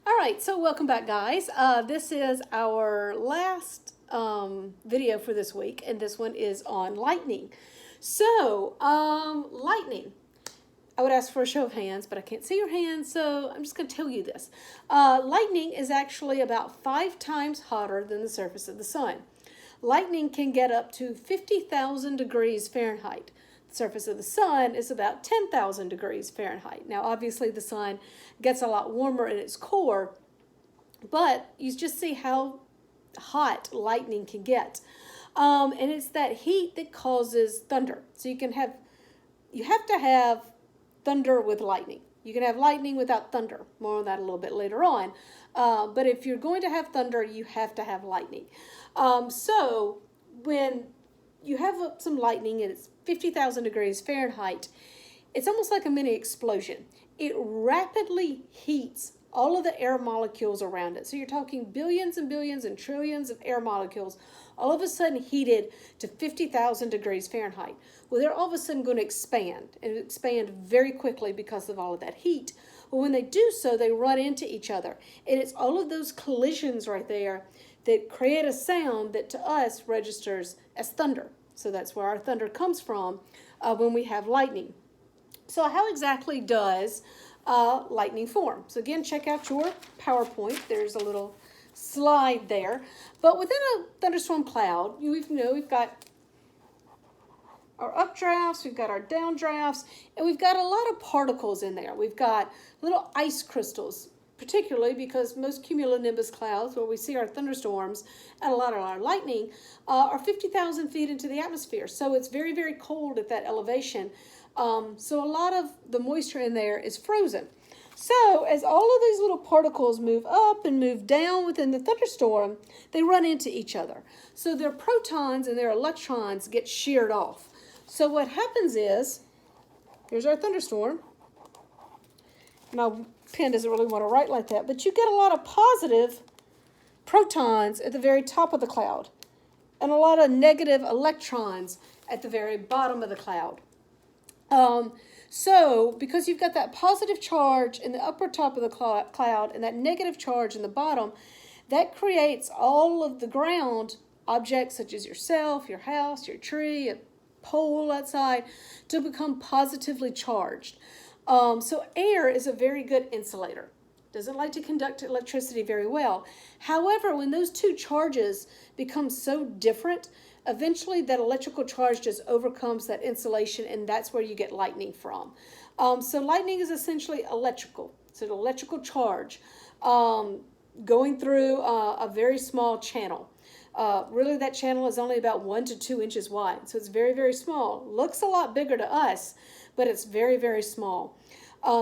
All right, so welcome back, guys. This is our last video for this week, and this one is on lightning. So, lightning. I would ask for a show of hands, but I can't see your hands, so I'm just going to tell you this. Lightning is actually about 5 times hotter than the surface of the sun. Lightning can get up to 50,000 degrees Fahrenheit. The surface of the sun is about 10,000 degrees Fahrenheit. Now, obviously, the sun gets a lot warmer in its core, but you just see how hot lightning can get. And it's that heat that causes thunder. So you have to have thunder with lightning. You can have lightning without thunder. More on that a little bit later on. But if you're going to have thunder, you have to have lightning. So when you have some lightning and it's 50,000 degrees Fahrenheit, it's almost like a mini explosion. It rapidly heats all of the air molecules around it. So you're talking billions and billions and trillions of air molecules all of a sudden heated to 50,000 degrees Fahrenheit. Well, they're all of a sudden going to expand and expand very quickly because of all of that heat. Well, when they do so, they run into each other. And it's all of those collisions right there that create a sound that to us registers as thunder. So that's where our thunder comes from when we have lightning. So how exactly does lightning form? So again, check out your PowerPoint. There's a little slide there. But within a thunderstorm cloud, we've got our updrafts, we've got our downdrafts, and we've got a lot of particles in there. We've got little ice crystals, particularly because most cumulonimbus clouds, where we see our thunderstorms and a lot of our lightning, are 50,000 feet into the atmosphere. So it's very, very cold at that elevation. So a lot of the moisture in there is frozen. So as all of these little particles move up and move down within the thunderstorm, they run into each other. So their protons and their electrons get sheared off. So what happens is, here's our thunderstorm. My pen doesn't really want to write like that, but you get a lot of positive protons at the very top of the cloud and a lot of negative electrons at the very bottom of the cloud. So because you've got that positive charge in the upper top of the cloud and that negative charge in the bottom, that creates all of the ground objects such as yourself, your house, your tree, a pole outside to become positively charged. So air is a very good insulator. Doesn't like to conduct electricity very well. However, when those two charges become so different, eventually that electrical charge just overcomes that insulation, and that's where you get lightning from. So lightning is essentially electrical. It's an electrical charge going through a very small channel. Really, that channel is only about 1 to 2 inches wide, so it's very, very small. Looks a lot bigger to us, but it's very, very small.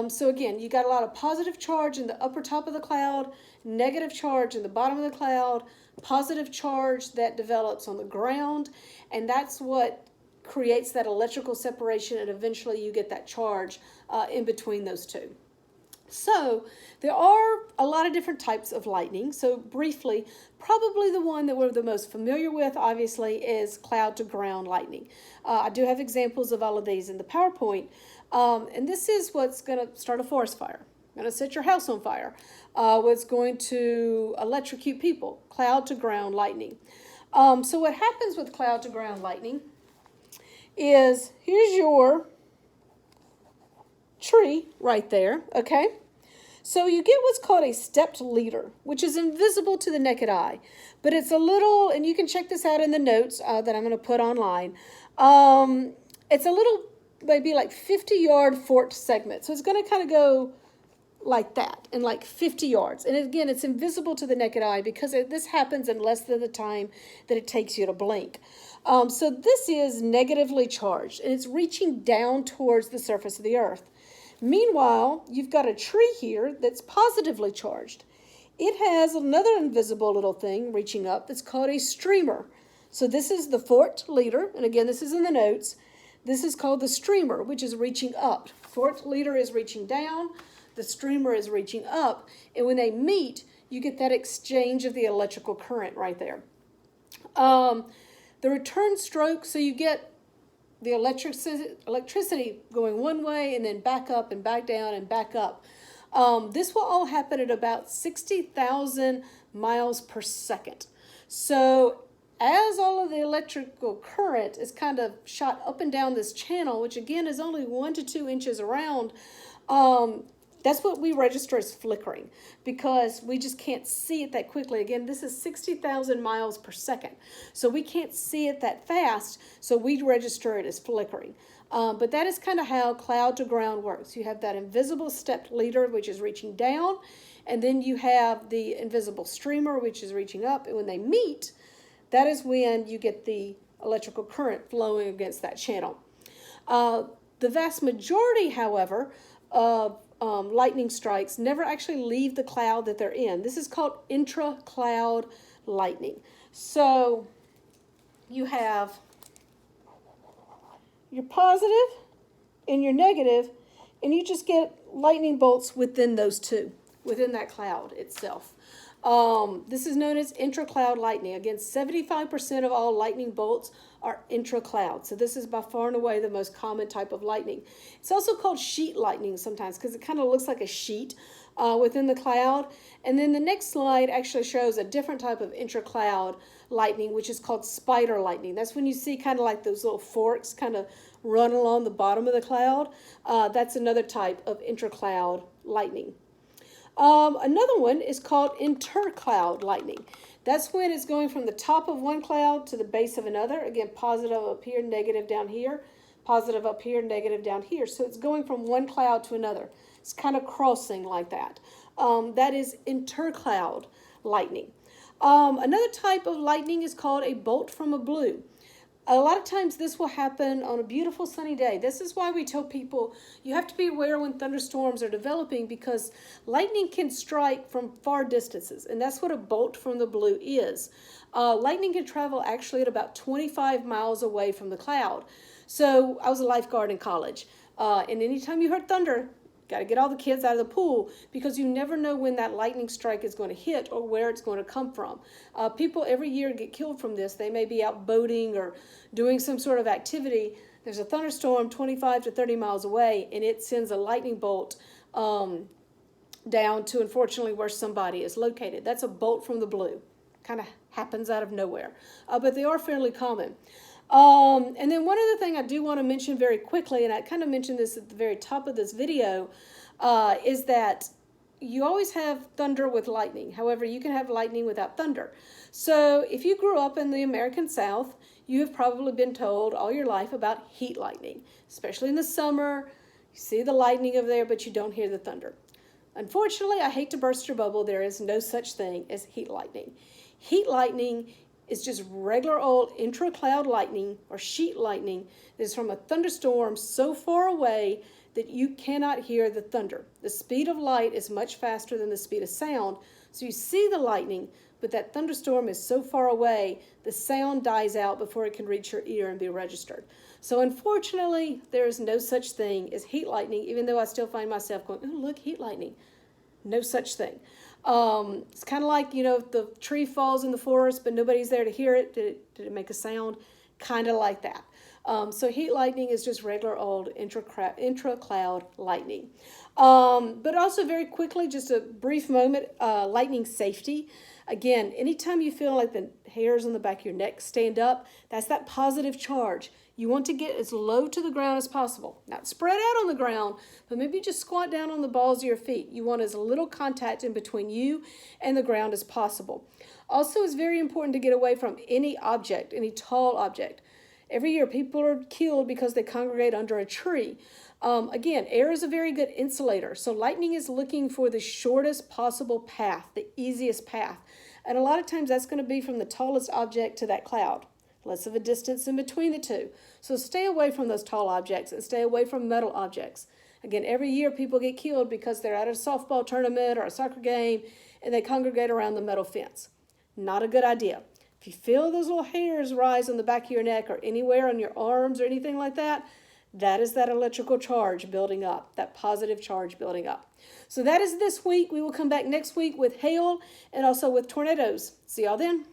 So again, you got a lot of positive charge in the upper top of the cloud, negative charge in the bottom of the cloud, positive charge that develops on the ground, and that's what creates that electrical separation, and eventually you get that charge in between those two. So there are a lot of different types of lightning. So briefly, probably the one that we're the most familiar with, obviously, is cloud to ground lightning. I do have examples of all of these in the PowerPoint. And this is what's going to start a forest fire. Going to set your house on fire. What's going to electrocute people. Cloud to ground lightning. So what happens with cloud to ground lightning is, here's your tree right there, okay? So you get what's called a stepped leader, which is invisible to the naked eye. But it's a little, and you can check this out in the notes that I'm going to put online. It's a little, maybe like 50-yard forked segment. So it's going to kind of go like that in like 50 yards. And again, it's invisible to the naked eye because this happens in less than the time that it takes you to blink. So this is negatively charged, and it's reaching down towards the surface of the earth. Meanwhile, you've got a tree here that's positively charged. It has another invisible little thing reaching up that's called a streamer. So this is the forked leader, and again, this is in the notes. This is called the streamer, which is reaching up. Forked leader is reaching down, the streamer is reaching up, and when they meet, you get that exchange of the electrical current right there. The return stroke, so you get the electricity going one way and then back up and back down and back up. This will all happen at about 60,000 miles per second. So as all of the electrical current is kind of shot up and down this channel, which again is only 1 to 2 inches around, that's what we register as flickering, because we just can't see it that quickly. Again, this is 60,000 miles per second. So we can't see it that fast, so we register it as flickering. But that is kind of how cloud to ground works. You have that invisible stepped leader, which is reaching down, and then you have the invisible streamer, which is reaching up. And when they meet, that is when you get the electrical current flowing against that channel. The vast majority, however, of lightning strikes never actually leave the cloud that they're in. This is called intra-cloud lightning. So you have your positive and your negative, and you just get lightning bolts within those two, within that cloud itself. This is known as intra-cloud lightning. Again, 75% of all lightning bolts are intra-cloud. So this is by far and away the most common type of lightning. It's also called sheet lightning sometimes because it kind of looks like a sheet within the cloud. And then the next slide actually shows a different type of intra-cloud lightning, which is called spider lightning. That's when you see kind of like those little forks kind of run along the bottom of the cloud. That's another type of intra-cloud lightning. Another one is called intercloud lightning. That's when it's going from the top of one cloud to the base of another. Again, positive up here, negative down here, positive up here, negative down here. So it's going from one cloud to another. It's kind of crossing like that. That is intercloud lightning. Another type of lightning is called a bolt from a blue. A lot of times this will happen on a beautiful sunny day. This is why we tell people you have to be aware when thunderstorms are developing, because lightning can strike from far distances, and that's what a bolt from the blue is. Lightning can travel actually at about 25 miles away from the cloud. So I was a lifeguard in college, and anytime you heard thunder, got to get all the kids out of the pool, because you never know when that lightning strike is going to hit or where it's going to come from. People every year get killed from this. They may be out boating or doing some sort of activity. There's a thunderstorm 25 to 30 miles away, and it sends a lightning bolt down to, unfortunately, where somebody is located. That's a bolt from the blue. Kind of happens out of nowhere. But they are fairly common. And then one other thing I do want to mention very quickly, and I kind of mentioned this at the very top of this video, is that you always have thunder with lightning. However, you can have lightning without thunder. So if you grew up in the American South, you have probably been told all your life about heat lightning, especially in the summer. You see the lightning over there, but you don't hear the thunder. Unfortunately, I hate to burst your bubble, there is no such thing as heat lightning. Heat lightning is just regular old intra-cloud lightning or sheet lightning that is from a thunderstorm so far away that you cannot hear the thunder. The speed of light is much faster than the speed of sound, so you see the lightning, but that thunderstorm is so far away, the sound dies out before it can reach your ear and be registered. So unfortunately, there is no such thing as heat lightning, even though I still find myself going, oh, look, heat lightning. No such thing. It's kind of like, if the tree falls in the forest, but nobody's there to hear it. Did it make a sound? Kind of like that. So heat lightning is just regular old intra-cloud lightning. But also very quickly, just a brief moment, lightning safety. Again, anytime you feel like the hairs on the back of your neck stand up, that's that positive charge. You want to get as low to the ground as possible. Not spread out on the ground, but maybe just squat down on the balls of your feet. You want as little contact in between you and the ground as possible. Also, it's very important to get away from any object, any tall object. Every year, people are killed because they congregate under a tree. Again, air is a very good insulator. So lightning is looking for the shortest possible path, the easiest path. And a lot of times that's going to be from the tallest object to that cloud. Less of a distance in between the two. So stay away from those tall objects and stay away from metal objects. Again, every year people get killed because they're at a softball tournament or a soccer game and they congregate around the metal fence. Not a good idea. If you feel those little hairs rise on the back of your neck or anywhere on your arms or anything like that, that is that electrical charge building up, that positive charge building up. So that is this week. We will come back next week with hail and also with tornadoes. See y'all then.